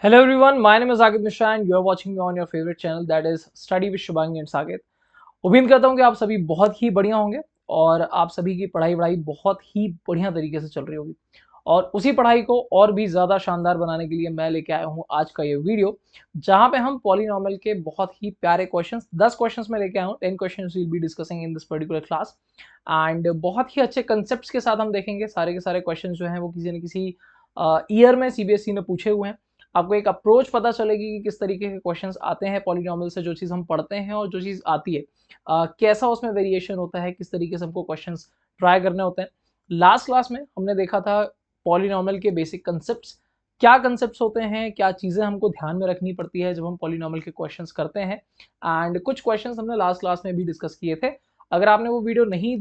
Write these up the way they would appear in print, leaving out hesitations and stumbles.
Hello everyone, my name is Agit Mishra and you are watching me on your favorite channel that is Study with Shubhangi and Saket। उम्मीद करता हूँ कि आप सभी बहुत ही बढ़िया होंगे और आप सभी की पढ़ाई बहुत ही बढ़िया तरीके से चल रही होगी। और उसी पढ़ाई को और भी ज़्यादा शानदार बनाने के लिए मैं लेके आया हूँ आज का ये वीडियो, जहाँ पे हम पॉलिनॉमियल के बहुत ही प्यारे क्वेश्चंस 10 क्वेश्चंस में लेके आया हूँ। 10 questions will be discussing in this particular class and बहुत ही अच्छे कंसेप्ट के साथ हम देखेंगे। सारे के सारे क्वेश्चन जो हैं वो किसी न किसी ईयर में सीबीएसई ने पूछे हुए हैं। आपको एक अप्रोच पता चलेगी कि किस तरीके के क्वेश्चंस आते हैं पॉलिनॉमियल से, जो चीज़ हम पढ़ते हैं और जो चीज़ आती है कैसा उसमें वेरिएशन होता है, किस तरीके से हमको क्वेश्चंस ट्राई करने होते हैं। लास्ट क्लास में हमने देखा था पॉलिनॉमियल के बेसिक कंसेप्ट्स, क्या कंसेप्ट्स होते हैं, क्या चीज़ें हमको ध्यान में रखनी पड़ती है जब हम पॉलिनॉमियल के क्वेश्चंस करते हैं। एंड कुछ क्वेश्चंस हमने लास्ट क्लास में भी डिस्कस किए थे। अगर आपने वो वीडियो नहीं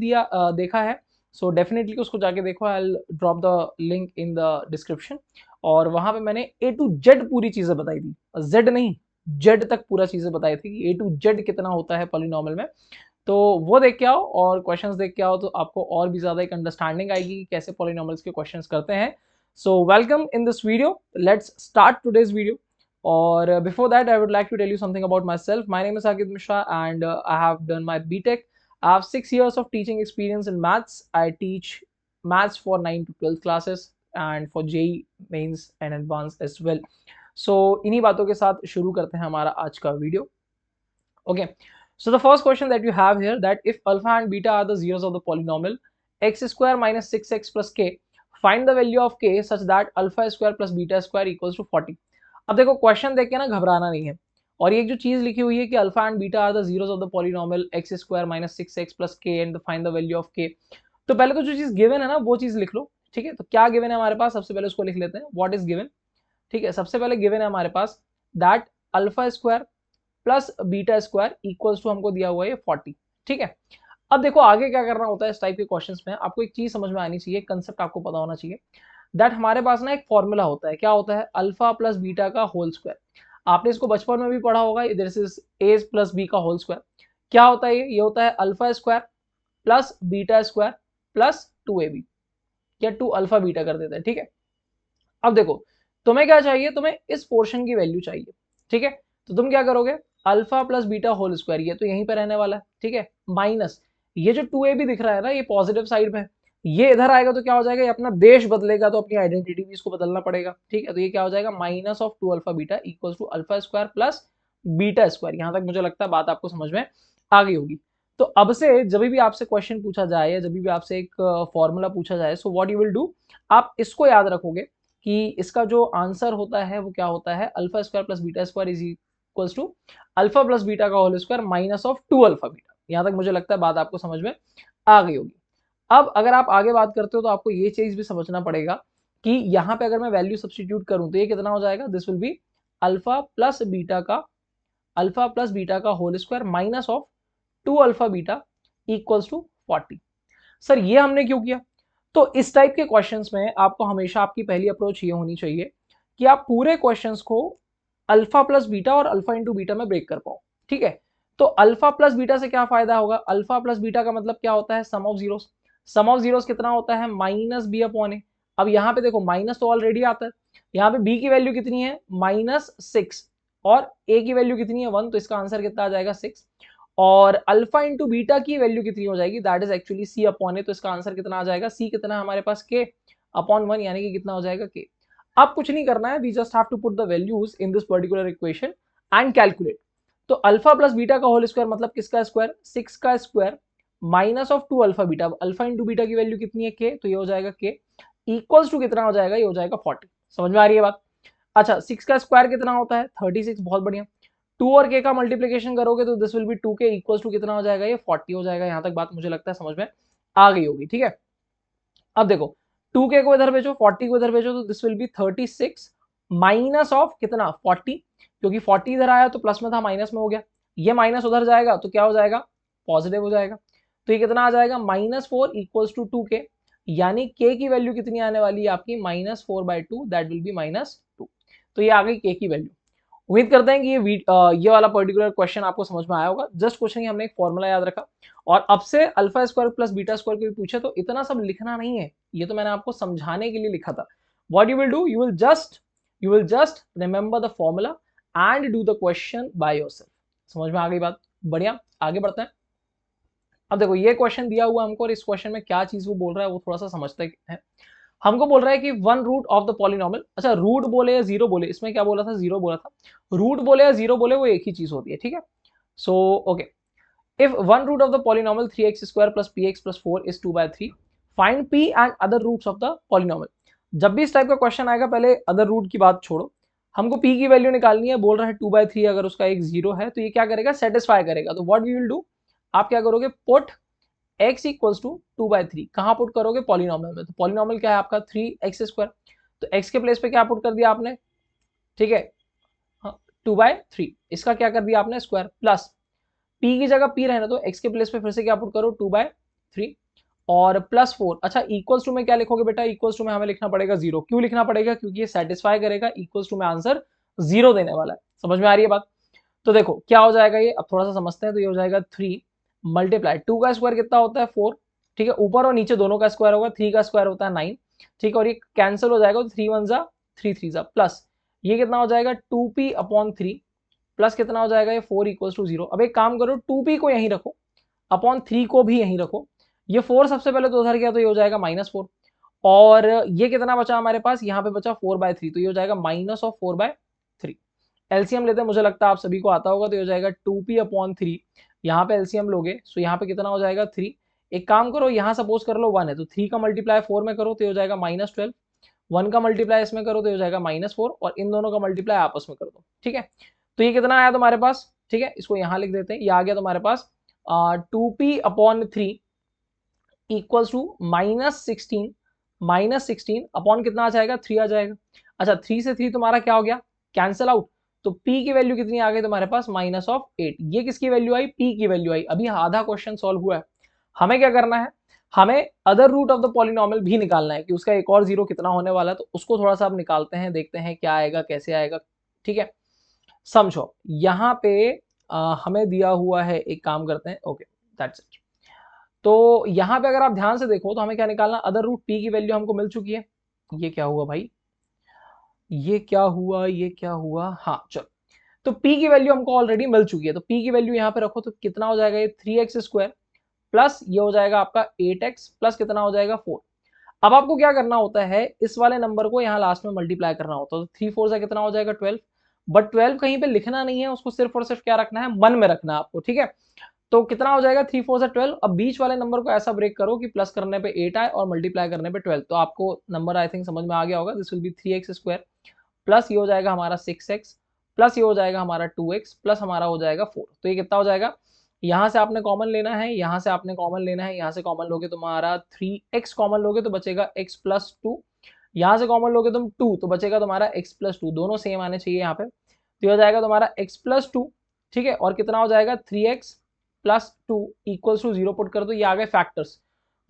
देखा है सो डेफिनेटली उसको जाके देखो। I will drop the link in the description. और वहां पे मैंने ए टू जेड पूरी चीजें बताई थी, जेड नहीं जेड तक पूरा चीजें बताई थी कि ए टू जेड कितना होता है पॉलिनॉमियल में। तो वो देख के आओ और क्वेश्चंस देख के आओ तो आपको और भी ज्यादा एक अंडरस्टैंडिंग आएगी कि कैसे पॉलिनॉमियल्स के क्वेश्चंस करते हैं। So welcome in this video, let's start today's video. और before that I would like to tell you something about my self. My name is Saqib Mishra and I have done my BTech. I have 6 years of teaching experience in maths. I teach maths for 9 to 12 classes and for JEE mains and advanced as well. So इन्हीं बातों के साथ शुरू करते हैं हमारा आज का video. Okay, so the first question that you have here, that if alpha and beta are the zeros of the polynomial x square minus 6x plus k, find the value of k such that alpha square plus beta square equals to 40। अब देखो question देख के ना घबराना नहीं है। और ये जो चीज लिखी हुई है कि alpha and beta are the zeros of the polynomial x square minus 6x plus k and find the value of k, तो पहले तो जो चीज गिवन है ना वो चीज लिख लो। ठीक है, तो क्या गिवन है हमारे पास, सबसे पहले उसको लिख लेते हैं। What is given? ठीक है, सबसे पहले गिवन है हमारे पास that alpha square plus beta square equals to, हमको दिया हुआ है 40। ठीक है, अब देखो आगे क्या करना होता है इस टाइप के क्वेश्चंस में। आपको एक चीज समझ में आनी चाहिए, कंसेप्ट आपको पता होना चाहिए दैट हमारे पास ना एक फॉर्मूला होता है। क्या होता है? अल्फा प्लस बीटा का होल स्क्वायर। आपने इसको बचपन में भी पढ़ा होगा, this is a plus b का होल स्क्वायर। क्या होता है ये होता है alpha square plus beta square plus 2ab, या 2 अल्फा बीटा कर देते हैं। ठीक है, अब देखो तुम्हें क्या चाहिए, तुम्हें इस पोर्शन की वैल्यू चाहिए। ठीक है, तो तुम क्या करोगे, alpha plus beta whole square, ये तो यहीं पे रहने वाला है। ठीक है, माइनस ये जो 2ab दिख रहा है ना, ये पॉजिटिव साइड में, ये इधर आएगा तो क्या हो जाएगा, ये अपना देश बदलेगा तो अपनी आइडेंटिटी भी इसको बदलना पड़ेगा। ठीक है, तो ये क्या हो जाएगा, minus of 2 alpha beta equals to alpha square plus beta square. यहां तक मुझे लगता है बात आपको समझ में आ गई होगी। तो अब से जब भी आपसे क्वेश्चन पूछा जाए या जब भी आपसे एक फॉर्मूला पूछा जाए, so what you will do, आप इसको याद रखोगे कि इसका जो आंसर होता है वो क्या होता है, alpha square plus beta square is equals to alpha plus beta का whole square minus of 2 alpha beta. यहां तक मुझे लगता है बात आपको समझ में आ गई होगी। अब अगर आप आगे बात करते हो तो आपको ये चीज भी समझना पड़ेगा कि यहाँ पे अगर मैं वैल्यू सब्स्टिट्यूट करूं तो ये कितना हो जाएगा, this will be alpha plus beta का whole square minus of 2 alpha beta equals to 40। Sir ये हमने क्यों किया? तो इस टाइप के क्वेश्चंस में आपको हमेशा आपकी पहली अप्रोच ये होनी चाहिए कि आप पूरे क्वेश्चंस को अल्फा प्लस बीटा और अल्फा इंटू बीटा में ब्रेक कर पाओ। ठीक है, तो अल्फा प्लस बीटा से क्या फायदा होगा, अल्फा प्लस बीटा का मतलब क्या होता है, sum of zeros. Sum of zeros कितना होता है, माइनस बी अपॉन ए। अब यहाँ पे देखो माइनस तो ऑलरेडी आता है, यहाँ पे बी की वैल्यू कितनी है, -6, और ए की वैल्यू कितनी है 1, तो इसका आंसर कितना आ जाएगा 6। और अल्फा इंटू बीटा की वैल्यू कितनी हो जाएगी, that is actually c upon a, तो इसका आंसर कितना आ जाएगा, सी कितना है हमारे पास, के अपॉन 1, यानी कि कितना हो जाएगा के। अब कुछ नहीं करना है, we just have to put the values in this particular equation and calculate. तो अल्फा प्लस बीटा का होल स्क्वायर मतलब किसका स्क्वायर, 6 का square minus of 2 alpha beta. Alpha into beta की वैल्यू कितनी है, के, तो ये हो जाएगा के इक्वल्स टू कितना हो जाएगा, ये हो जाएगा 40। समझ में आ रही है बात? अच्छा, 6 का स्क्वायर कितना होता है, 36, बहुत बढ़िया। 2 और के का मल्टीप्लीकेशन करोगे तो दिस विल बी 2 के इक्वल्स टू कितना हो जाएगा, ये 40 हो जाएगा। यहां तक बात मुझे लगता है समझ में आ गई होगी। ठीक है, अब देखो 2 के को इधर भेजो, 40 को इधर भेजो, तो this will B 36 minus of कितना 40, क्योंकि 40 इधर आया तो प्लस में था माइनस में हो गया, ये माइनस उधर जाएगा तो क्या हो जाएगा, पॉजिटिव हो जाएगा। तो ये कितना आ जाएगा, -4 इक्वल्स टू 2 के, यानी के की वैल्यू कितनी आने वाली है आपकी, -4/2, दैट विल बी -2। तो ये आ गई के की वैल्यू। उम्मीद करते हैं कि ये वाला पर्टिकुलर क्वेश्चन आपको समझ में आया होगा। जस्ट कुछ नहीं, हमने एक फॉर्मूला याद रखा और अब से alpha square plus beta square को भी पूछे तो इतना सब लिखना नहीं है, ये तो मैंने आपको समझाने के लिए लिखा था। What you will do, you will just you will just remember the formula and do the question by yourself. समझ में आ गई बात? बढ़िया, आगे बढ़ते हैं। अब देखो ये क्वेश्चन दिया हुआ हमको, और इस क्वेश्चन में क्या चीज वो बोल रहा है वो थोड़ा सा समझते हैं। हमको बोल रहा है कि one root of the polynomial, अच्छा रूट बोले या जीरो बोले, इसमें क्या बोला था, जीरो बोला था, रूट बोले या जीरो बोले वो एक ही चीज होती है, ठीक है। So okay, if one root of the polynomial 3x square plus px plus 4 is 2/3, find p and other roots of the polynomial. जब भी इस टाइप का क्वेश्चन आएगा पहले अदर रूट की बात छोड़ो, हमको p की वैल्यू निकालनी है। बोल रहा है 2/3, अगर उसका एक जीरो है तो ये क्या करेगा, सेटिस्फाई करेगा। तो व्हाट वी विल डू, आप क्या करोगे, पुट x इक्वल्स टू 2/3, कहां पुट करोगे, पॉलिनॉमियल में। तो पॉलिनॉमियल क्या है आपका 3x स्क्वायर, तो x के प्लेस पे क्या पुट कर दिया आपने, ठीक है, 2/3, इसका क्या कर दिया आपने स्क्वायर, प्लस p की जगह p रहना, तो x के प्लेस पे फिर से क्या पुट करो 2/3 और प्लस 4। अच्छा इक्वल्स टू में क्या लिखोगे बेटा, इक्वल्स टू में हमें लिखना पड़ेगा 0। क्यों लिखना पड़ेगा, क्योंकि ये सेटिस्फाई करेगा, इक्वल्स टू में आंसर 0 देने वाला है। समझ में आ रही है बात? तो देखो क्या हो जाएगा ये, अब थोड़ा सा समझते हैं। तो ये हो जाएगा 3 मल्टीप्लाई 2 का स्क्वायर कितना होता है 4, ठीक है, ऊपर और नीचे दोनों का स्क्वायर होगा, 3 का स्क्वायर होता है 9, ठीक है, और ये कैंसिल हो जाएगा, तो 3 1 जा 3 3 जा, प्लस ये कितना हो जाएगा 2p/3 प्लस कितना हो जाएगा ये 4 इक्वल्स टू 0। अब एक काम करो, 2p को यहीं रखो, अपॉन 3 को भी यहीं रखो, ये 4 सबसे पहले तो उधर गया, तो ये हो जाएगा -4, और ये कितना बचा हमारे पास, यहाँ पे बचा 4/3, तो ये हो जाएगा -4/3। एलसीएम लेते हैं, मुझे लगता है आप सभी को आता होगा, तो ये हो जाएगा 2p/3, यहाँ पे एलसीएम लोगे सो यहाँ पे कितना हो जाएगा 3। एक काम करो, यहाँ सपोज कर लो 1 है, तो 3 का मल्टीप्लाई 4 में करो तो ये हो जाएगा -12, 1 का मल्टीप्लाई इसमें करो तो ये हो जाएगा -4, और इन दोनों का मल्टीप्लाई आपस में कर दो, ठीक है। तो ये कितना आया तुम्हारे पास, ठीक है, इसको यहाँ लिख देते हैं, ये आ गया तुम्हारे पास 2p/3 इक्वल्स टू -16 अपॉन कितना आ जाएगा 3 आ जाएगा। अच्छा 3 से 3 तुम्हारा क्या हो गया, कैंसिल आउट, तो p की वैल्यू कितनी आ गई तुम्हारे पास -8। ये किसकी वैल्यू आई, p की वैल्यू आई। अभी आधा क्वेश्चन सॉल्व हुआ है, हमें क्या करना है, हमें other root of the polynomial भी निकालना है कि उसका एक और जीरो कितना होने वाला है। तो उसको थोड़ा सा आप निकालते हैं, देखते हैं क्या आएगा कैसे आएगा, ठीक है। समझो यहाँ पे हमें दिया हुआ है, एक काम करते हैं, ओके दैट्स इट। तो यहाँ पे अगर आप ध्यान से देखो तो हमें क्या निकालना, अदर रूट p की वैल्यू हमको मिल चुकी है। ये क्या हुआ भाई, ये क्या हुआ, ये क्या हुआ, हाँ चलो, तो p की वैल्यू हमको ऑलरेडी मिल चुकी है, तो p की वैल्यू यहाँ पे रखो, तो कितना हो जाएगा ये 3x स्क्वायर प्लस ये हो जाएगा आपका 8x प्लस कितना हो जाएगा 4। अब आपको क्या करना होता है, इस वाले नंबर को यहाँ लास्ट में मल्टीप्लाई करना होता है, तो 3 4 से कितना हो जाएगा 12, बट 12 कहीं पे लिखना नहीं है, उसको सिर्फ और सिर्फ क्या रखना है, मन में रखना है आपको, ठीक है। तो कितना हो जाएगा 3 4 से 12। अब बीच वाले नंबर को ऐसा ब्रेक करो कि प्लस करने पे 8 आए और मल्टीप्लाई करने पे 12, तो आपको नंबर आई थिंक समझ में आ गया होगा। This will B 3x square plus ये हो जाएगा हमारा 6x प्लस ये हो जाएगा हमारा 2x प्लस हमारा हो जाएगा 4। तो ये कितना हो जाएगा, यहाँ से आपने कॉमन लेना है, यहाँ से आपने कॉमन लेना है, यहाँ से कॉमन लोगे तुम्हारा 3x कॉमन लोगे तो बचेगा x प्लस 2, यहाँ से कॉमन लोगे तुम 2 तो बचेगा तुम्हारा x प्लस 2, दोनों सेम आने चाहिए यहाँ पे। तो हो जाएगा तुम्हारा x प्लस 2, ठीक है, और कितना हो जाएगा 3x plus 2 equals to 0 put कर दो, ये आ गए फैक्टर्स।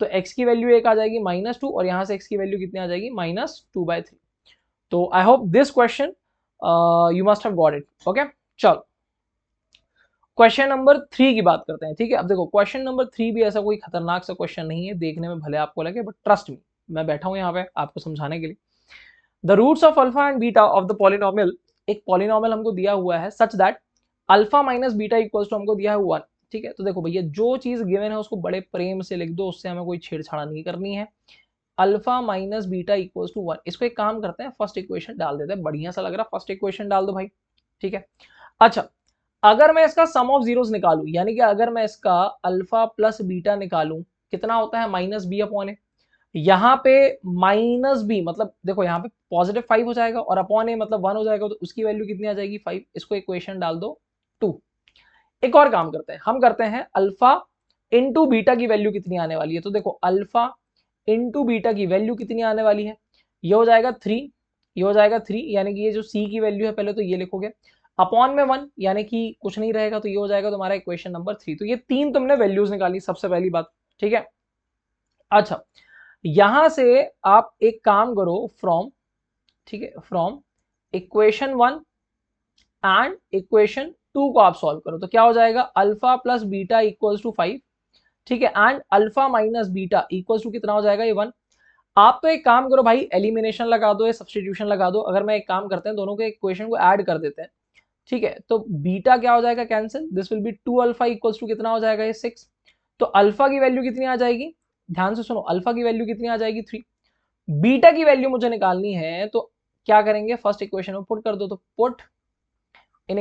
तो x की वैल्यू एक आ जाएगी -2 और यहाँ से x की वैल्यू कितनी आ जाएगी -2/3। तो I hope this question you must have got it, okay. चलो क्वेश्चन नंबर 3 की बात करते हैं, ठीक है। अब देखो क्वेश्चन नंबर 3 भी ऐसा कोई खतरनाक सा क्वेश्चन नहीं है, देखने में भले आपको लगे, बट ट्रस्ट मी मैं बैठा हूं यहाँ पे आपको समझाने के लिए। The roots of alpha and beta of the polynomial, एक पॉलिनॉमियल हमको दिया हुआ है such that alpha minus beta equals to हमको दिया है 1, ठीक है। तो देखो भैया जो चीज गिवन है उसको बड़े प्रेम से लिख दो, उससे हमें कोई छेड़छाड़ नहीं करनी है। Alpha minus beta equals to 1, इसको एक काम करते हैं फर्स्ट इक्वेशन डाल देते हैं, बढ़िया सा लग रहा है, फर्स्ट इक्वेशन डाल दो भाई, ठीक है। अच्छा अगर मैं इसका सम ऑफ जीरोस निकालूं, यानी कि अगर मैं इसका अल्फा प्लस बीटा निकालूं, कितना होता है -b/a। यहाँ पे -b मतलब देखो यहाँ पे +5 हो जाएगा और अपॉन a मतलब 1 हो जाएगा, तो उसकी वैल्यू कितनी आ जाएगी 5। इसको इक्वेशन डाल दो 2। एक और काम करते हैं, हम करते हैं अल्फा इंटू बीटा की वैल्यू कितनी आने वाली है। तो देखो अल्फा इंटू बीटा की वैल्यू कितनी आने वाली है, ये हो जाएगा 3, ये हो जाएगा 3, यानी कि ये जो c की वैल्यू है पहले तो ये लिखोगे, अपॉन में 1 यानी कि कुछ नहीं रहेगा, तो ये हो जाएगा तुम्हारा इक्वेशन नंबर 3। तो ये 3 तुमने वैल्यूज निकाली सबसे पहली बात, ठीक है। अच्छा यहां से आप एक काम करो फ्रॉम, ठीक है, फ्रॉम इक्वेशन 1 एंड इक्वेशन 2 को आप सॉल्व करो, तो क्या हो जाएगा alpha plus beta equals to 5, ठीक है, and alpha minus beta equals to कितना हो जाएगा ये 1। आप तो एक काम करो भाई, एलिमिनेशन लगा दो या सब्सटीट्यूशन लगा दो। अगर मैं एक काम करते हैं, दोनों के इक्वेशन को ऐड कर देते हैं, ठीक है, तो बीटा क्या हो जाएगा, cancel, this will be 2 alpha equals to कितना हो जाएगा, ये 6। तो अल्फा की वैल्यू कितनी आ जाएगी, ध्यान से सुनो, अल्फा की वैल्यू कितनी आ जाएगी 3। बीटा की वैल्यू मुझे निकालनी है, तो क्या करेंगे, फर्स्ट इक्वेशन में पुट कर दो। तो पुट इन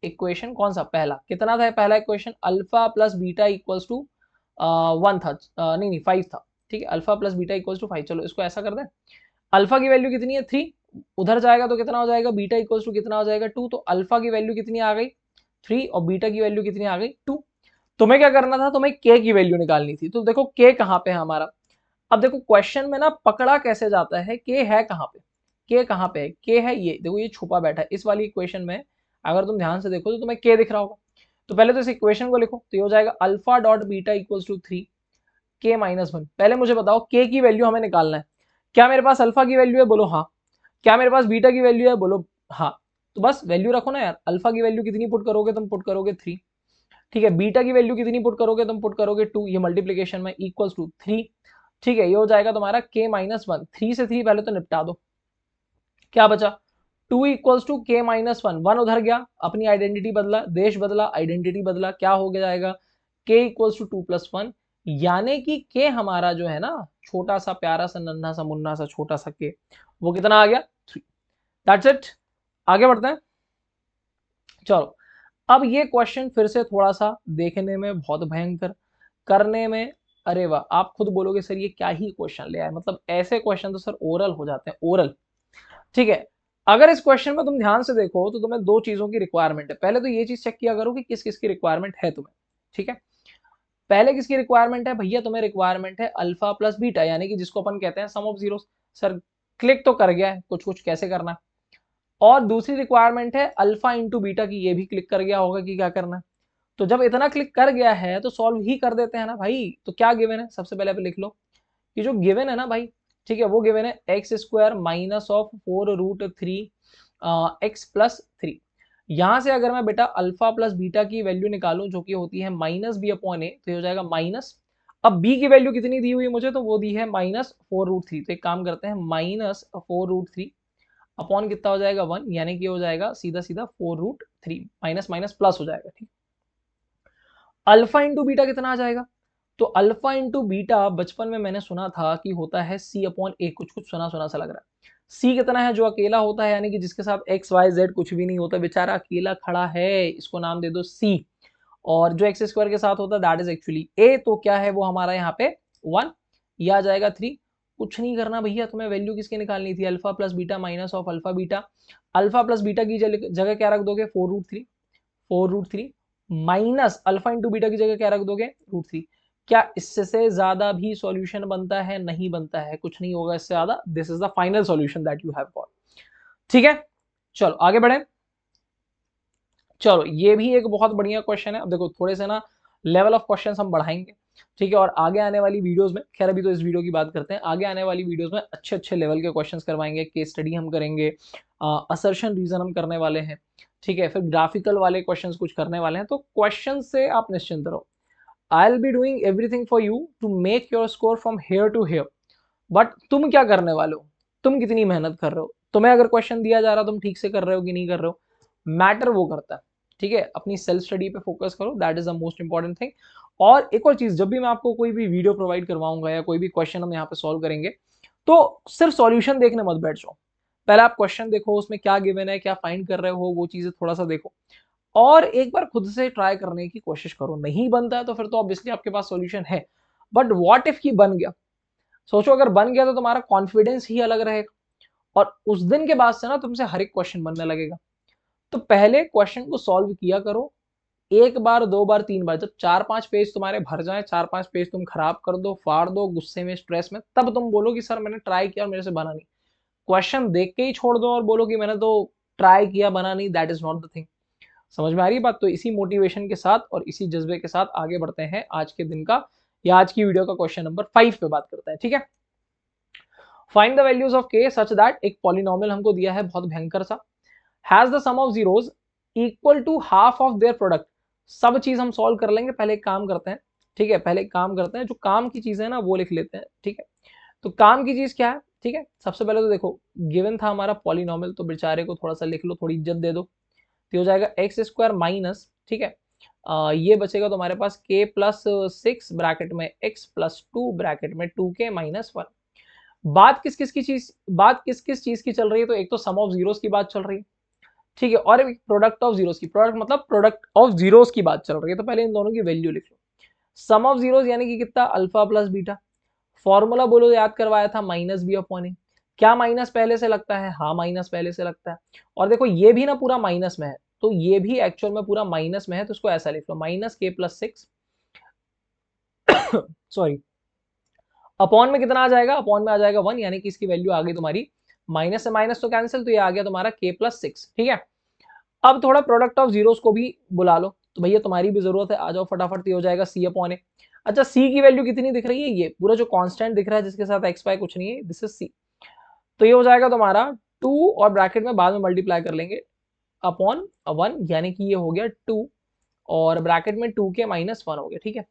इक्वेशन कौन सा, पहला कितना था, पहला equation alpha plus beta equals to 1 था, नहीं 5 था, ठीक है, alpha plus beta equals to 5। चलो इसको ऐसा कर दें, अल्फा की वैल्यू कितनी है 3, उधर जाएगा तो कितना हो जाएगा, बीटा इक्वल्स टू कितना हो जाएगा 2। तो अल्फा की वैल्यू कितनी आ गई 3 और बीटा की वैल्यू कितनी आ गई 2। तुम्हें क्या करना था, तुम्हें के की वैल्यू निकालनी थी। तो देखो के कहाँ पे है हमारा, अब देखो क्वेश्चन में ना पकड़ा कैसे जाता है, के है कहाँ पे, के कहाँ पे है, के है ये देखो, ये छुपा बैठा है इस वाली इक्वेशन में। अगर तुम ध्यान से देखो तो तुम्हें के दिख रहा होगा। तो पहले तो इस इक्वेशन को लिखो, तो ये हो जाएगा alpha dot beta equals to 3 के माइनस 1। पहले मुझे बताओ के की वैल्यू हमें निकालना है, क्या मेरे पास अल्फा की वैल्यू है, बोलो हाँ। क्या मेरे पास बीटा की वैल्यू है, बोलो हाँ। तो बस वैल्यू रखो ना यार, अल्फा की वैल्यू कितनी पुट करोगे, तुम पुट करोगे 3, ठीक है, बीटा की वैल्यू कितनी पुट करोगे, तुम पुट करोगे 2, ये मल्टीप्लीकेशन में इक्वल्स टू 3, ठीक है, ये हो जाएगा तुम्हारा के माइनस 1। 3 से 3 पहले तो निपटा दो, क्या बचा 2 इक्वल्स टू के माइनस 1, 1 उधर गया, अपनी आइडेंटिटी बदला, देश बदला, आइडेंटिटी बदला, क्या हो गया जाएगा के इक्वल्स टू 2 प्लस 1, यानी कि के हमारा जो है ना, छोटा सा प्यारा सा नन्हा सा मुन्ना सा छोटा सा के, वो कितना आ गया 3। दैट्स इट, आगे बढ़ते हैं। चलो अब ये क्वेश्चन फिर से थोड़ा सा देखने में बहुत भयंकर, करने में, अरे वाह, आप खुद बोलोगे सर ये क्या ही क्वेश्चन ले आए, मतलब ऐसे क्वेश्चन तो सर ओरल हो जाते हैं, ओरल, ठीक है। अगर इस क्वेश्चन में तुम ध्यान से देखो तो तुम्हें दो चीजों की रिक्वायरमेंट है। पहले तो ये चीज चेक किया करो कि किस किस की रिक्वायरमेंट है तुम्हें, ठीक है। पहले किसकी रिक्वायरमेंट है भैया, तुम्हें रिक्वायरमेंट है अल्फा प्लस बीटा, यानी कि जिसको अपन कहते हैं सम ऑफ जीरो। सर क्लिक तो कर गया है, कुछ कुछ कैसे करना है। और दूसरी रिक्वायरमेंट है अल्फा इंटू बीटा की, ये भी क्लिक कर गया होगा कि क्या करना है। तो जब इतना क्लिक कर गया है तो सॉल्व ही कर देते हैं ना भाई। तो क्या गिवन है, सबसे पहले पे लिख लो कि जो गिवन है ना भाई, ठीक है, वो गिवन है x square minus of 4√3 x plus 3। यहां से अगर मैं बेटा अल्फा प्लस बीटा की वैल्यू निकालूं जो कि होती है माइनस बी अपॉन ए, तो ये हो जाएगा माइनस, अब बी की वैल्यू कितनी दी हुई है मुझे, तो वो दी है -4√3। तो एक काम करते हैं, -4√3 अपॉन कितना हो जाएगा 1, यानी कि हो जाएगा सीधा सीधा 4√3, माइनस माइनस प्लस हो जाएगा, ठीक। अल्फा इंटू बीटा कितना आ जाएगा, तो अल्फा इंटू बीटा बचपन में मैंने सुना था कि होता है सी अपॉन ए, कुछ कुछ सुना सुना सा लग रहा है। सी कितना है, जो अकेला होता है, यानी कि जिसके साथ एक्स वाई जेड कुछ भी नहीं होता, बेचारा अकेला खड़ा है, इसको नाम दे दो सी। और जो एक्स स्क्वायर के साथ होता है दैट इज एक्चुअली ए, तो क्या है वो हमारा यहाँ पे 1, यह आ जाएगा 3। कुछ नहीं करना भैया, तुम्हें वैल्यू किसकी निकालनी थी, alpha plus beta minus of alpha beta. Alpha plus beta की जगह क्या रख दोगे, 4√3, 4√3 माइनस अल्फा इंटू बीटा की जगह क्या रख दोगे, √3। क्या इससे ज्यादा भी सॉल्यूशन बनता है, नहीं बनता है, कुछ नहीं होगा इससे ज्यादा। This is the final solution that you have got, ठीक है। चलो आगे बढ़े। चलो ये भी एक बहुत बढ़िया क्वेश्चन है। अब देखो थोड़े से ना लेवल ऑफ क्वेश्चंस हम बढ़ाएंगे, ठीक है, और आगे आने वाली वीडियोस में, खैर अभी तो इस वीडियो की बात करते हैं, आगे आने वाली वीडियोस में अच्छे अच्छे लेवल के क्वेश्चंस करवाएंगे, केस स्टडी हम करेंगे, असर्शन रीजन हम करने वाले हैं, ठीक है, फिर ग्राफिकल वाले क्वेश्चंस कुछ करने वाले हैं। तो क्वेश्चन से आप निश्चिंत रहो, I will be doing everything for you to make your score from here to here. But तुम क्या करने वाले हो, तुम कितनी मेहनत कर रहे हो, तुम्हें अगर क्वेश्चन दिया जा रहा तुम ठीक से कर रहे हो कि नहीं कर रहे हो, मैटर वो करता है, ठीक है। अपनी सेल्फ स्टडी पे फोकस करो, that is the most important thing. और एक और चीज, जब भी मैं आपको कोई भी वीडियो प्रोवाइड करवाऊंगा या कोई भी क्वेश्चन हम यहाँ पे सॉल्व करेंगे, तो सिर्फ सॉल्यूशन देखने मत बैठ जाओ, पहले आप क्वेश्चन देखो, उसमें क्या गिवन है, क्या फाइंड कर रहे हो, वो चीजें थोड़ा सा देखो, और एक बार खुद से ट्राई करने की कोशिश करो। नहीं बनता है तो फिर तो ऑब्वियसली आपके पास सॉल्यूशन है, बट व्हाट इफ की बन गया, सोचो अगर बन गया तो तुम्हारा कॉन्फिडेंस ही अलग रहेगा, और उस दिन के बाद से ना तुमसे हर एक क्वेश्चन बनने लगेगा। तो पहले क्वेश्चन को सॉल्व किया करो, एक बार, दो बार, तीन बार, जब 4-5 पेज तुम्हारे भर जाए, 4-5 पेज तुम खराब कर दो, फाड़ दो गुस्से में, स्ट्रेस में, तब तुम बोलो कि सर मैंने ट्राई किया और मेरे से बना नहीं। क्वेश्चन देख के ही छोड़ दो और बोलो कि मैंने तो ट्राई किया बना नहीं, that is not the thing. समझ में आ रही बात। तो इसी मोटिवेशन के साथ और इसी जज्बे के साथ आगे बढ़ते हैं आज के दिन का, या आज की वीडियो का क्वेश्चन नंबर 5 पे बात करते हैं, ठीक है। फाइंड द वैल्यूज ऑफ के सच दैट, एक पॉलिनोमियल हमको दिया है बहुत भयंकर सा, has the sum of zeros equal to half of their product. सब चीज हम सॉल्व कर लेंगे, पहले एक काम करते हैं, ठीक है, पहले एक काम करते हैं, जो काम की चीज़ है ना वो लिख लेते हैं, ठीक है। तो काम की चीज़ क्या है, ठीक है, सबसे पहले तो देखो गिवन था हमारा पॉलिनॉमियल, तो बेचारे को थोड़ा सा लिख लो, थोड़ी इज्जत दे दो। तो हो जाएगा एक्स स्क्वायर माइनस, ठीक है, ये बचेगा तुम्हारे पास के प्लस 6 ब्रैकेट में एक्स प्लस 2 ब्रैकेट में 2k माइनस 1। बात किस किस चीज की चल रही है, तो एक तो सम ऑफ जीरोस की बात चल रही है, ठीक है, और एक प्रोडक्ट ऑफ जीरोस की, प्रोडक्ट मतलब प्रोडक्ट ऑफ जीरोस की बात चल रही है। तो पहले इन दोनों की वैल्यू लिख लो। सम ऑफ जीरोस यानी कि कितना, अल्फा प्लस बीटा। फॉर्मूला बोलो, याद करवाया था, माइनस बी अपॉन ए। क्या माइनस पहले से लगता है, हाँ माइनस पहले से लगता है। और देखो ये भी ना पूरा माइनस में है, तो ये भी एक्चुअल में पूरा माइनस में है, तो इसको ऐसा लिख लो, माइनस के प्लस 6 सॉरी, अपॉन में कितना आ जाएगा, अपॉन में आ जाएगा 1, यानी कि इसकी वैल्यू आ गई तुम्हारी, माइनस से माइनस तो कैंसिल, तो ये आ गया तुम्हारा के प्लस 6, ठीक है। अब थोड़ा प्रोडक्ट ऑफ जीरोस को भी बुला लो, तो भैया तुम्हारी भी जरूरत है, आ जाओ फटाफट, हो जाएगा सी अपॉन ए। अच्छा, सी की वैल्यू कितनी दिख रही है, ये पूरा जो कांस्टेंट दिख रहा है जिसके साथ एक्स वाई कुछ नहीं है, दिस इज सी। तो ये हो जाएगा तुम्हारा 2, और ब्रैकेट में बाद में मल्टीप्लाई कर लेंगे अपॉन 1, यानी कि ये हो गया 2, और ब्रैकेट में 2k माइनस 1 हो गया, ठीक है।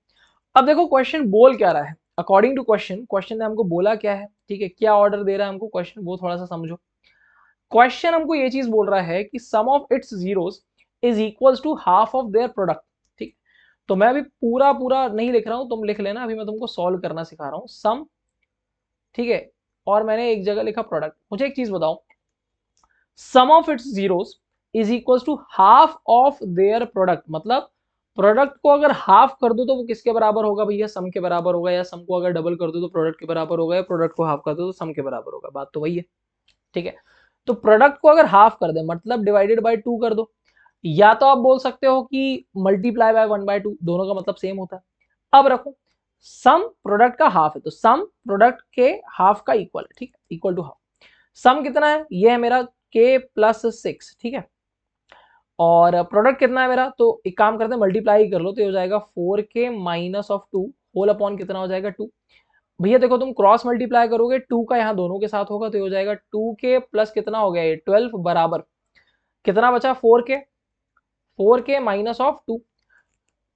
अब देखो क्वेश्चन बोल क्या रहा है, अकॉर्डिंग टू क्वेश्चन, क्वेश्चन ने हमको बोला क्या है, ठीक है, क्या ऑर्डर दे रहा है हमको क्वेश्चन, वो थोड़ा सा समझो। क्वेश्चन हमको ये चीज बोल रहा है कि sum of its zeros is equals to half of their product, ठीक। तो मैं अभी पूरा पूरा नहीं लिख रहा हूं, तुम लिख लेना, अभी मैं तुमको सॉल्व करना सिखा रहा हूं, सम, ठीक है, और मैंने एक जगह लिखा प्रोडक्ट। मुझे एक चीज बताओ, sum of its zeros is equals to half of their product, मतलब प्रोडक्ट को अगर हाफ कर दो तो वो किसके बराबर होगा भैया, सम के बराबर होगा, या सम को अगर डबल कर दो तो प्रोडक्ट के बराबर होगा, या प्रोडक्ट को हाफ कर दो तो सम के बराबर होगा, बात तो वही है, ठीक है। तो प्रोडक्ट को अगर हाफ कर दे मतलब डिवाइडेड बाय 2 कर दो, या तो आप बोल सकते हो कि मल्टीप्लाई बाय 1/2, दोनों का मतलब सेम होता है। अब रखो, सम प्रोडक्ट का हाफ है, तो सम प्रोडक्ट के हाफ का इक्वल है, ठीक है, इक्वल टू हाफ। सम कितना है, ये है मेरा k प्लस 6, ठीक है, और प्रोडक्ट कितना है मेरा, तो एक काम करते हैं मल्टीप्लाई कर लो, तो हो जाएगा 4k minus of 2 whole upon कितना हो जाएगा 2। भैया देखो तुम क्रॉस मल्टीप्लाई करोगे 2 का यहाँ दोनों के साथ होगा, तो हो जाएगा 2k प्लस कितना हो गया ये 12 बराबर कितना बचा 4k, 4k माइनस ऑफ 2।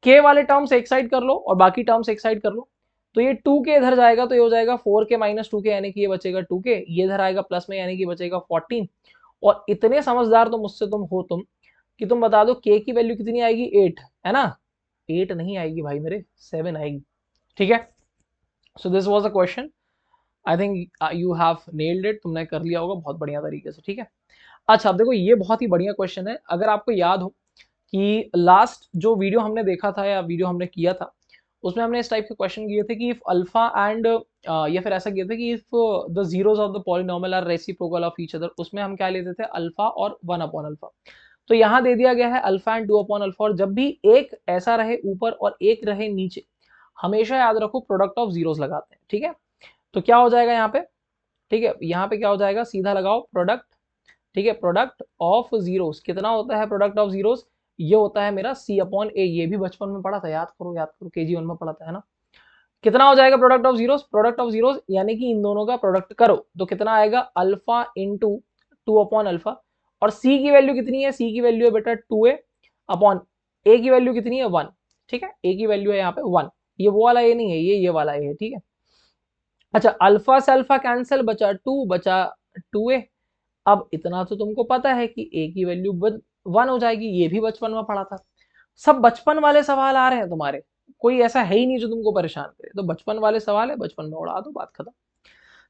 के वाले टर्म्स एक साइड कर लो और बाकी टर्म्स एक साइड कर लो, तो ये 2k इधर जाएगा, तो ये हो जाएगा 4k माइनस 2k, यानी कि ये बचेगा 2k, ये इधर आएगा प्लस में, यानी कि बचेगा 14। और इतने समझदार तो मुझसे तुम हो कि तुम बता दो k की वैल्यू कितनी आएगी, 8 है ना, 8 नहीं आएगी भाई मेरे, 7 आएगी, ठीक है। So this was the question, I think you have nailed it, तुमने कर लिया होगा बहुत बढ़िया तरीके से, ठीक है। अच्छा अब देखो ये बहुत ही बढ़िया क्वेश्चन है, अगर आपको याद हो कि लास्ट जो वीडियो हमने देखा था या वीडियो हमने किया था, उसमें हमने इस टाइप के क्वेश्चन किए थे कि इफ अल्फा एंड, या फिर ऐसा किया था कि if the zeros of the polynomial are reciprocal of each other, उसमें हम क्या लेते थे, अल्फा और 1 अपॉन अल्फा। तो यहाँ दे दिया गया है अल्फा एंड 2 अपॉन अल्फा, और जब भी एक ऐसा रहे ऊपर और एक रहे नीचे, हमेशा याद रखो प्रोडक्ट ऑफ जीरोस लगाते हैं, ठीक है। तो क्या हो जाएगा यहाँ पे, ठीक है, यहाँ पे क्या हो जाएगा, सीधा लगाओ प्रोडक्ट, ठीक है, प्रोडक्ट ऑफ जीरोस कितना होता है, प्रोडक्ट ऑफ जीरोस ये होता है मेरा सी अपॉन ए, ये भी बचपन में पढ़ा था, याद करो याद करो, केजी 1 में पढ़ा था, है ना। कितना हो जाएगा product of zeros, product of zeros यानी कि इन दोनों का प्रोडक्ट करो, तो कितना आएगा, अल्फा इंटू 2 अपॉन अल्फा, और सी की वैल्यू कितनी है, सी की वैल्यू है बेटा 2a अपॉन ए की वैल्यू कितनी है 1, ठीक है, ए की वैल्यू है यहाँ पे 1, ये वो वाला ए नहीं है, ये वाला ए है, ठीक है। अच्छा अल्फा से अल्फा कैंसिल, बचा 2, बचा 2a। अब इतना तो तुमको पता है कि a की वैल्यू 1 हो जाएगी, ये भी बचपन में पढ़ा था। सब बचपन वाले सवाल आ रहे हैं तुम्हारे, कोई ऐसा है ही नहीं जो तुमको परेशान करे, तो बचपन वाले सवाल है, बचपन में उड़ा दो, बात खत्म,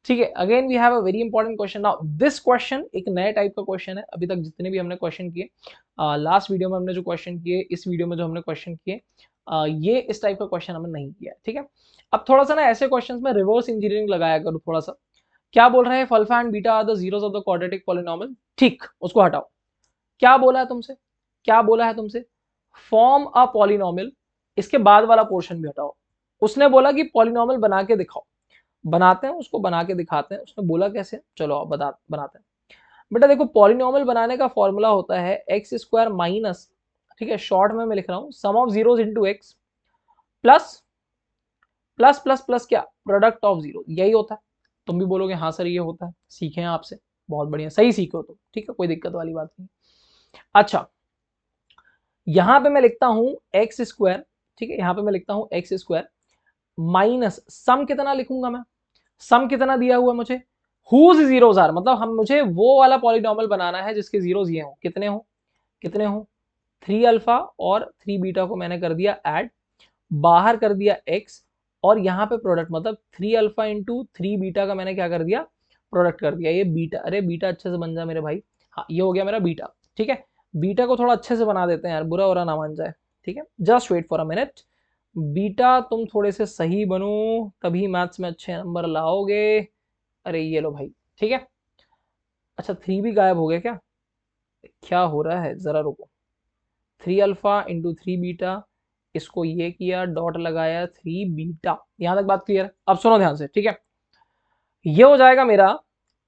ठीक है। Again we have a very important question now, this question एक नए टाइप का क्वेश्चन है, अभी तक जितने भी हमने क्वेश्चन किए, लास्ट वीडियो में हमने जो क्वेश्चन किए, इस वीडियो में जो हमने क्वेश्चन किए, ये इस टाइप का क्वेश्चन हमने नहीं किया, ठीक है। अब थोड़ा सा ना ऐसे क्वेश्चंस में रिवर्स इंजीनियरिंग लगाया करो थोड़ा सा। क्या बोल रहे हैं, alpha and beta are the zeros of the quadratic polynomial, ठीक, उसको हटाओ। क्या बोला है तुमसे, क्या बोला है तुमसे, फॉर्म अ पॉलिनोमियल, इसके बाद वाला पोर्शन भी हटाओ। उसने बोला कि पॉलिनोमियल बना के दिखाओ, बनाते हैं उसको, बना के दिखाते हैं, उसने बोला कैसे, चलो आप बनाते हैं। बेटा देखो पॉलिनोमियल बनाने का फॉर्मूला होता है एक्स स्क्वायर माइनस, ठीक है, शॉर्ट में मैं लिख रहा हूं, sum of zeros into x plus plus plus plus क्या, प्रोडक्ट ऑफ जीरो, यही होता है। तुम भी बोलोगे हाँ सर ये होता है, सीखे हैं आपसे, बहुत बढ़िया, सही सीखे हो तुम, ठीक है, कोई दिक्कत वाली बात नहीं। अच्छा यहां पे मैं लिखता हूं एक्स स्क्वायर ठीक है, यहाँ पे मैं लिखता हूँ एक्स स्क्वायर माइनस सम कितना लिखूंगा मैं, सम कितना दिया हुआ मुझे, हुज जीरोज आर, मतलब हम मुझे वो वाला पॉलिनॉमियल बनाना है जिसके जीरोज ये हो, कितने हो 3 अल्फा और 3 बीटा को मैंने कर दिया ऐड, बाहर कर दिया x, और यहाँ पे प्रोडक्ट मतलब 3 अल्फा इंटू 3 बीटा का मैंने क्या कर दिया, प्रोडक्ट कर दिया। ये बीटा, अरे बीटा अच्छे से बन जा मेरे भाई, हाँ ये हो गया मेरा बीटा। ठीक है, बीटा को थोड़ा अच्छे से बना देते हैं यार, बुरा बुरा ना मान जाए। ठीक है, just wait for a minute, बीटा तुम थोड़े से सही बनो तभी मैथ्स में अच्छे नंबर लाओगे। अरे ये लो भाई, ठीक है। अच्छा 3 भी गायब हो गया क्या, क्या हो रहा है, जरा रुको। 3 अल्फा इंटू 3 बीटा, इसको ये किया, डॉट लगाया 3 बीटा, यहां तक बात क्लियर है। अब सुनो ध्यान से, ठीक है, ये हो जाएगा मेरा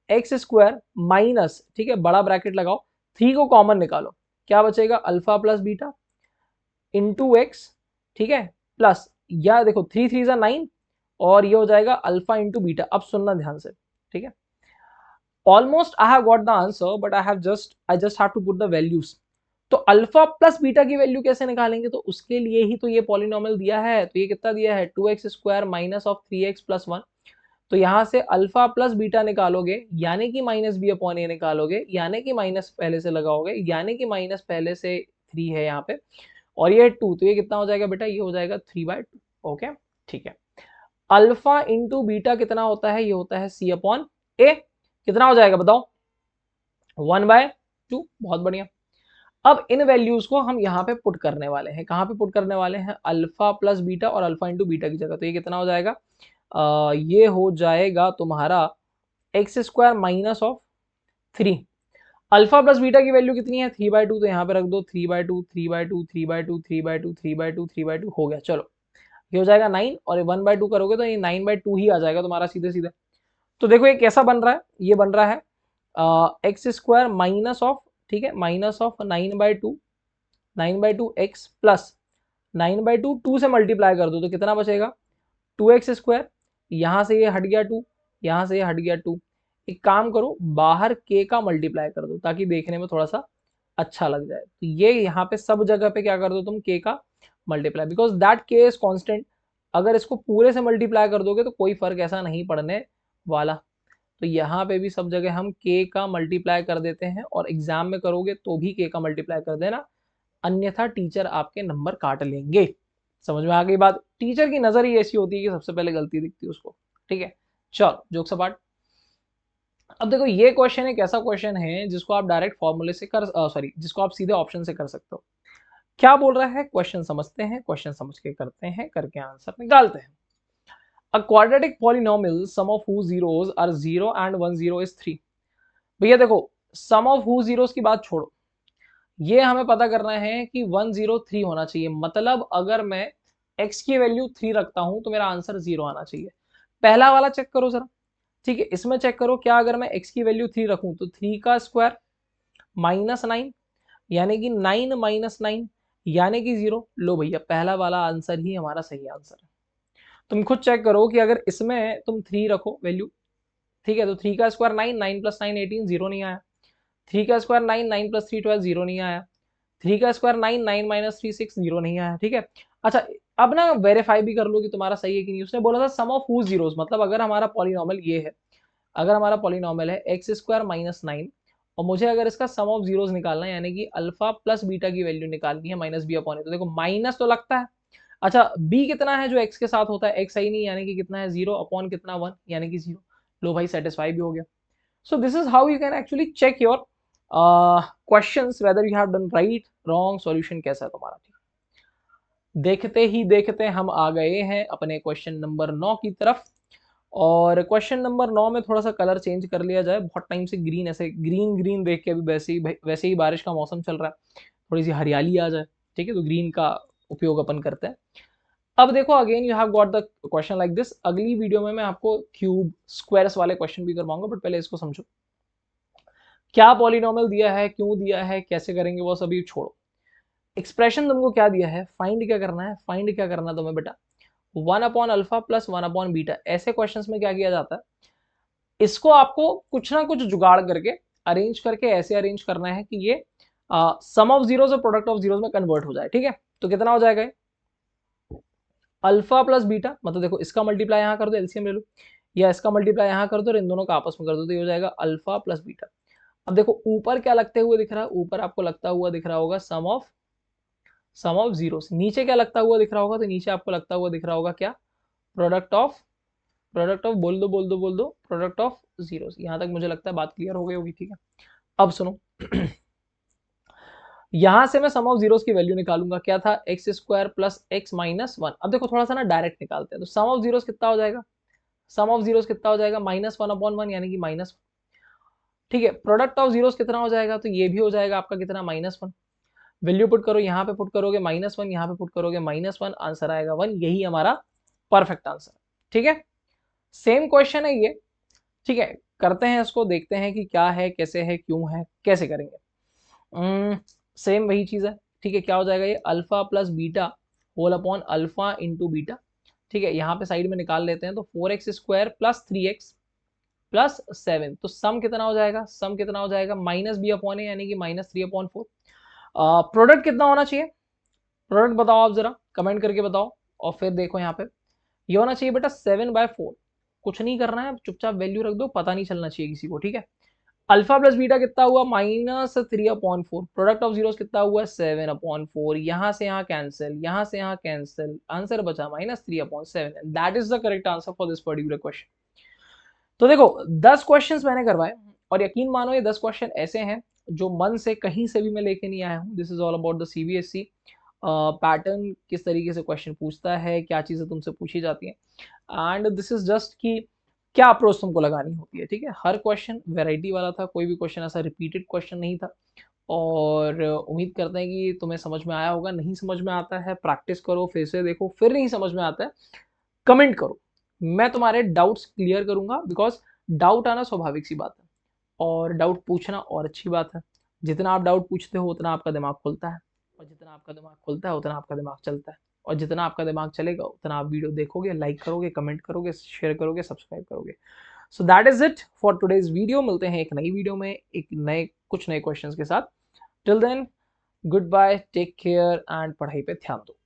एक्स स्क्वायर माइनस, ठीक है बड़ा ब्रैकेट लगाओ, 3 को कॉमन निकालो, क्या बचेगा alpha plus beta into x, ठीक है, प्लस या देखो 3 3 9, और ये हो जाएगा अल्फा इंटू बीटा। अब सुनना ध्यान से, ठीक है, almost I have got the answer but I just have to put the values. तो अल्फा प्लस बीटा की वैल्यू कैसे निकालेंगे, तो उसके लिए ही तो ये पॉलिनॉमियल दिया है। तो ये कितना दिया है, 2x square minus of 3x plus 1। तो यहां से अल्फा प्लस बीटा निकालोगे यानी कि माइनस बी अपॉन ए निकालोगे, यानी कि माइनस पहले से लगाओगे, यानी कि माइनस पहले से 3 है यहाँ पे, और ये 2, तो ये कितना हो जाएगा बेटा, ये हो जाएगा 3/2। ओके ठीक है, अल्फा इंटू बीटा कितना होता है, ये होता है सी अपॉन ए, कितना हो जाएगा बताओ, 1/2। बहुत बढ़िया। अब इन वैल्यूज को हम यहाँ पे पुट करने वाले हैं, कहाँ पे पुट करने वाले हैं, अल्फा प्लस बीटा और अल्फा इंटू बीटा की जगह। तो ये कितना हो जाएगा, ये हो जाएगा तुम्हारा x square minus of 3, alpha plus beta की वैल्यू कितनी है 3/2, तो यहाँ पे रख दो 3/2 3/2 3/2 3/2 3/2 3/2 हो गया। चलो ये हो जाएगा 9, और 1/2 करोगे तो ये 9/2 ही आ जाएगा तुम्हारा सीधे सीधे। तो देखो ये कैसा बन रहा है, ये बन रहा है एक्स स्क्वायर माइनस ऑफ, ठीक है, माइनस ऑफ 9/2 एक्स प्लस 9/2, 2 से मल्टीप्लाई कर दो तो कितना बचेगा 2x स्क्वायर, यहां से ये हट गया 2, यहां से ये हट गया 2। एक काम करो, बाहर k का मल्टीप्लाई कर दो ताकि देखने में थोड़ा सा अच्छा लग जाए। तो ये यहाँ पे सब जगह पे क्या कर दो तुम, k का multiply, because that k is constant. अगर इसको पूरे से मल्टीप्लाई कर दोगे तो कोई फर्क ऐसा नहीं पड़ने वाला। तो यहाँ पे भी सब जगह हम k का मल्टीप्लाई कर देते हैं, और एग्जाम में करोगे तो भी k का मल्टीप्लाई कर देना, अन्यथा टीचर आपके नंबर काट लेंगे। समझ में आ गई बात, टीचर की नजर ही ऐसी होती है कि सबसे पहले गलती दिखती है उसको। ठीक है, चलो जोक सपाट। अब देखो ये क्वेश्चन एक ऐसा क्वेश्चन है जिसको आप डायरेक्ट फॉर्मूले से कर, सॉरी जिसको आप सीधे ऑप्शन से कर सकते हो। क्या बोल रहा है, क्वेश्चन समझते हैं, क्वेश्चन समझ के करते हैं, करके आंसर निकालते हैं। A quadratic polynomial sum of whose zeros are 0 and 1 0 is 3। भैया देखो sum of whose zeros की बात छोड़ो, ये हमें पता करना है कि 1 0 3 होना चाहिए। मतलब अगर मैं x की वैल्यू 3 रखता हूं तो मेरा आंसर 0 आना चाहिए। पहला वाला चेक करो जरा, ठीक है, इसमें चेक करो क्या, अगर मैं x की वैल्यू 3 रखूं तो 3 का स्क्वायर माइनस 9, यानी कि 9 माइनस 9 यानी कि 0। लो भैया पहला वाला आंसर ही हमारा सही आंसर है। तुम खुद चेक करो कि अगर इसमें तुम 3 रखो वैल्यू, ठीक है, तो 3 का स्क्वायर 9, 9 प्लस 9 18, 0 नहीं आया। 3 का स्क्वायर 9, 9 प्लस 3 12, 0 नहीं आया। 3 का स्क्वायर 9, 9 माइनस 3 6, 0 नहीं आया। ठीक है, अच्छा अब ना वेरीफाई भी कर लो कि तुम्हारा सही है कि नहीं। उसने बोला था सम ऑफ हूज जीरोस, मतलब अगर हमारा पॉलिनॉमियल ये है, अगर हमारा पॉलिनॉमियल है एक्स स्क्वायर माइनस 9, और मुझे अगर इसका सम ऑफ जीरोस निकालना है यानी कि अल्फा प्लस बीटा की वैल्यू निकालनी है माइनस बी अपॉन ए, तो देखो माइनस तो लगता है। अच्छा b कितना है जो x के साथ होता है, x ही नहीं, यानी कि कितना है 0 अपॉन कितना 1 यानी कि 0। लो भाई सेटिस्फाई भी हो गया। So this is how you can actually check your questions whether you have done right wrong, solution कैसा है तुम्हारा। देखते ही देखते हम आ गए हैं अपने क्वेश्चन नंबर 9 की तरफ। और क्वेश्चन नंबर 9 में थोड़ा सा कलर चेंज कर लिया जाए, बहुत टाइम से ग्रीन ऐसे ग्रीन ग्रीन देख के, अभी वैसे ही बारिश का मौसम चल रहा है, थोड़ी सी हरियाली आ जाए, ठीक है, तो ग्रीन का उपयोग अपन करते हैं। अब देखो again you have got the question like this. अगली वीडियो में मैं आपको क्यूब स्क्वायर्स वाले क्वेश्चन भी करवाऊंगा, बट पहले इसको समझो क्या पॉलिनॉमियल दिया है, क्यों दिया है, कैसे करेंगे, वो सभी छोड़ो। एक्सप्रेशन तुमको क्या दिया है, फाइंड क्या करना है, फाइंड क्या करना है तुम्हें बेटा, 1 upon alpha plus 1 upon beta. ऐसे क्वेश्चंस में क्या किया जाता है, इसको आपको कुछ ना कुछ जुगाड़ करके अरेंज करके ऐसे अरेंज करना है कि ये सम ऑफ जीरोस और प्रोडक्ट ऑफ जीरोस में कन्वर्ट हो जाए। ठीक है, तो कितना हो जाएगा, अल्फा प्लस बीटा, मतलब देखो इसका मल्टीप्लाई यहाँ कर दो, एलसीएम ले लो, या इसका मल्टीप्लाई यहाँ कर दो और इन दोनों का आपस में कर दो, तो ये हो जाएगा अल्फा प्लस बीटा। अब देखो ऊपर क्या लगते हुए दिख रहा है, ऊपर आपको लगता हुआ दिख रहा होगा सम ऑफ जीरोस। नीचे क्या लगता हुआ दिख रहा होगा, तो नीचे आपको लगता हुआ दिख रहा होगा क्या, प्रोडक्ट ऑफ बोल दो प्रोडक्ट ऑफ जीरोस। यहां तक मुझे लगता है बात क्लियर हो गई होगी, ठीक है। अब सुनो यहां से मैं सम ऑफ जीरोस की वैल्यू निकालूंगा, क्या था, x square plus x minus one. अब देखो थोड़ा सा ना डायरेक्ट निकालते हैं, तो सम ऑफ जीरोस कितना हो जाएगा, सम ऑफ जीरोस कितना हो जाएगा, माइनस वन अपॉन वन, यानी कि माइनस, ठीक है। प्रोडक्ट ऑफ जीरोस कितना हो जाएगा, तो ये भी हो जाएगा आपका कितना, माइनस वन। वैल्यू पुट करो, यहाँ पे पुट करोगे माइनस वन, यहाँ पे पुट करोगे माइनस वन, आंसर आएगा वन। यही हमारा परफेक्ट आंसर, ठीक है। सेम क्वेश्चन है ये, ठीक है। करते हैं इसको, देखते हैं कि क्या है, कैसे है, क्यों है, कैसे करेंगे। सेम वही चीज है, ठीक है। क्या हो जाएगा ये, alpha plus beta whole upon alpha into beta, ठीक है। यहाँ पे साइड में निकाल लेते हैं, तो 4x square plus 3x plus 7, तो सम कितना हो जाएगा, सम कितना हो जाएगा, माइनस बी अपॉन ए, यानी कि माइनस 3/4। प्रोडक्ट कितना होना चाहिए, प्रोडक्ट बताओ आप जरा, कमेंट करके बताओ। और फिर देखो यहाँ पे ये होना चाहिए बेटा 7/4। कुछ नहीं करना है, चुपचाप वैल्यू रख दो, पता नहीं चलना चाहिए किसी को, ठीक है। अल्फा प्लस बीटा कितना हुआ, -3/4। प्रोडक्ट ऑफ जीरोस कितना हुआ, 7/4। यहां से यहाँ कैंसिल, यहां से यहाँ कैंसिल, आंसर बचा -3/7। That is the correct answer for this particular question. तो देखो 10 क्वेश्चंस मैंने करवाए, और यकीन मानो ये 10 क्वेश्चन ऐसे हैं जो मन से कहीं से भी मैं लेके नहीं आया हूँ। This is all about the CBSE pattern, किस तरीके से क्वेश्चन पूछता है, क्या चीजें तुमसे पूछी जाती हैं, एंड दिस इज जस्ट कि क्या अप्रोच तुमको लगानी होती है, ठीक है। हर क्वेश्चन वेराइटी वाला था, कोई भी क्वेश्चन ऐसा रिपीटेड क्वेश्चन नहीं था। और उम्मीद करते हैं कि तुम्हें समझ में आया होगा। नहीं समझ में आता है, प्रैक्टिस करो, फिर से देखो, फिर नहीं समझ में आता है, कमेंट करो, मैं तुम्हारे डाउट्स क्लियर करूंगा। बिकॉज डाउट आना स्वाभाविक सी बात है, और डाउट पूछना और अच्छी बात है। जितना आप डाउट पूछते हो उतना आपका दिमाग खुलता है, और जितना आपका दिमाग खुलता है उतना आपका दिमाग चलता है, और जितना आपका दिमाग चलेगा उतना आप वीडियो देखोगे, लाइक करोगे, कमेंट करोगे, शेयर करोगे, सब्सक्राइब करोगे। So that is it for today's video. मिलते हैं एक नई वीडियो में एक कुछ नए क्वेश्चंस के साथ। Till then, good bye, take care and पढ़ाई पे ध्यान दो।